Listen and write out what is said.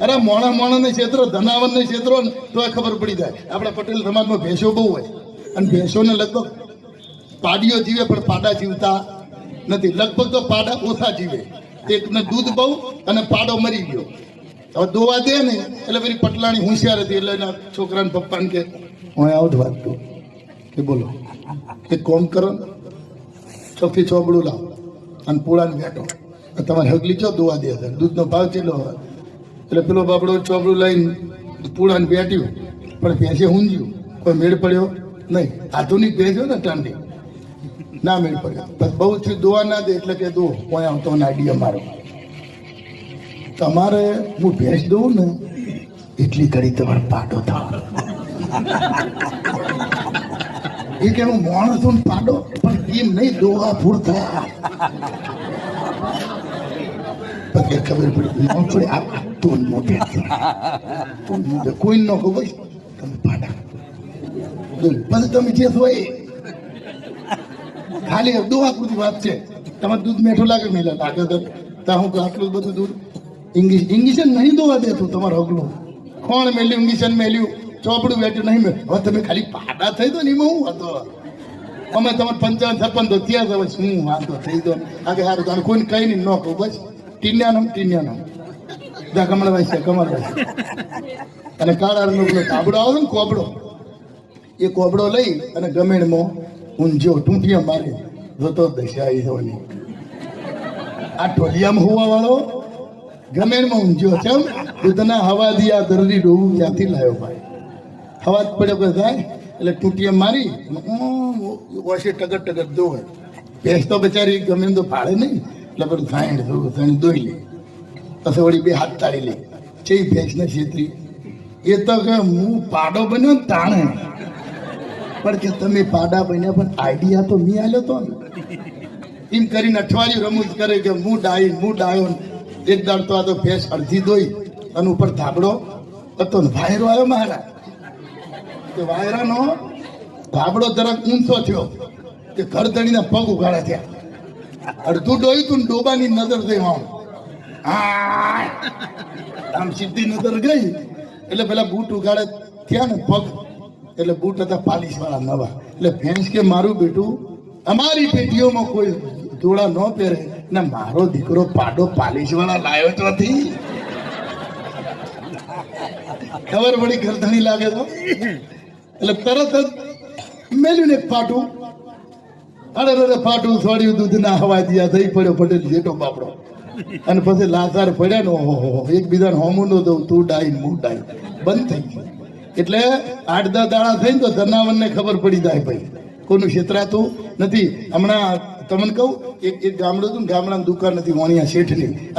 અરે મોણા મોણા ને ક્ષેત્રો ધનાવન ને ક્ષેત્રો ને તો ખબર પડી જાય. આપણા પટેલ સમાજમાં ભેંસો બહુ હોય અને ભેંસોને લગભગ પાડીઓ જીવે પણ પાડા જીવતા નથી. લગભગ તો પાડા ઓછા જીવે. એકને દૂધ બહુ અને પાડો મરી ગયો. હવે દોવા દે ને એટલે પેલી પટલાણી હોશિયાર હતી એટલે એના છોકરાને પપ્પાને કે હું આવું જ વાત કહું કે બોલો કે કોમ કરો ચોખ્ખી ચોબડું લાવો અને પૂળાને બેઠો તમારે હગલી ચો દોવા દે દૂધનો ભાવ કેટલો હોય એટલે પેલો બાપડો ચોબડું લઈને પૂળાને બેઠ્યું પણ ભેંસે ઊંઝ્યું કોઈ મેળ પડ્યો નહીં. આધુનિક ભેંસો ને ટાંડી ના મેળ પડ્યો. બસ બહુ થયું દોવા ના દે એટલે કે દો કોઈ આવતો આઈડિયા મારો તમારે હું ભેંસ દઉં ને એટલી ઘડી તમારે પાડો થાવ. એ કે હું માણસ છું પાડો પણ એમ નહીં દોવા ફૂર થયા. ખબર પડી આ તું મોટે કોઈ ન કહો ભાઈ તમે પાડા પછી તમે જે હોય ખાલી દોવા પૂરતી વાત છે. તમારે દૂધ મીઠું લાગે મેલા લાગે તો ત્યાં હું આટલું બધું દૂધ ઇંગ્લિશન નહીં દોવા દેતું તમારે હગલું કોણ મેલ્યું ઇંગ્લિશન મેલ્યું ચોપડું બેઠું નહીં મેં. હવે તમે ખાલી પાડા થઈ દો ને એમાં હું હતો અમે તમારે 55-56 તો ત્યાં હવે શું વાંધો થઈ દો આગે સારું તારે કોઈને કઈ નહીં ન કહું બસ ટીન્યાનો જ્યાં કમળભાઈ છે કમળભાઈ અને કાળાનો પેલો કાબડો આવે ને કોબડો એ કોબડો લઈ અને ગમેણમાં ઊંઝો ટૂંટિયા મારે જોતો દશા હોની આ ટોલિયામાં હોવા વાળો ગમેણમાં ઊંઝો ચમ દૂધના હવા દી આ દરડી ડોવું ક્યાંથી લાવ્યો ભાઈ. હવા જ પડ્યો કે થાય એટલે ટૂંટિયા મારી ઓછે ટગર ટગર દોવે. ભેંસ તો બચારી ગમે તો ભાડે નહીં એટલે બધું થાણ દોઈ લે પછી વળી બે હાથ તાળી લે છે ભેંસને છેતરી. એ તો કે હું પાડો બન્યો ને તાણે પણ કે તમે પાડા બન્યા પણ આઈડિયા તો મેં આલ્યો તો ને એમ કરીને અઠવાડિયું રમૂજ કરે કે હું ડાયો એક દાડ તો આ તો ભેંસ અડધી દોઈ અને ઉપર ધાબડો હતો ને વાયરો આવ્યો મારા કે વાયરાનો ધાબડો જરાક ઊંચો થયો કે ઘરધણીના પગ ઉઘાડા થયા. અડધું ડોયું તું ડોબાની નજર થઈ આમ સીધી નજર ગઈ એટલે પેલા બૂટ ઉઘાડે થયા ને પગ એટલે બૂટ હતા પાલિશ વાળા નવા. એટલે ભેંસ કે મારું બેટું અમારી પેટીઓમાં કોઈ જોડા ન પહેરે ને મારો દીકરો પાડો પાલિશ વાળા લાવ્યો તો નથી. ખબર પડી ઘરધણી લાગે તો એટલે તરત જ મેલ્યું ને ફાટું અરે ફાટું છોડ્યું દૂધ ના હવા દિયા થઈ પડ્યો પટેલ જેટો બાપડો અને પછી લાચાર પડ્યા ને ઓહો એકબીજાને હોમું ન દઉં તું ડાઈ હું ડાઈ બંધ થઈ ગયું. એટલે 8-10 દાડા થઈને તો ધનાવનને ખબર પડી જાય ભાઈ કોઈનું છેતરાતું નથી. હમણાં તમને કહું એક ગામડું હતું ને ગામડાની દુકાન હતી વાણિયા શેઠની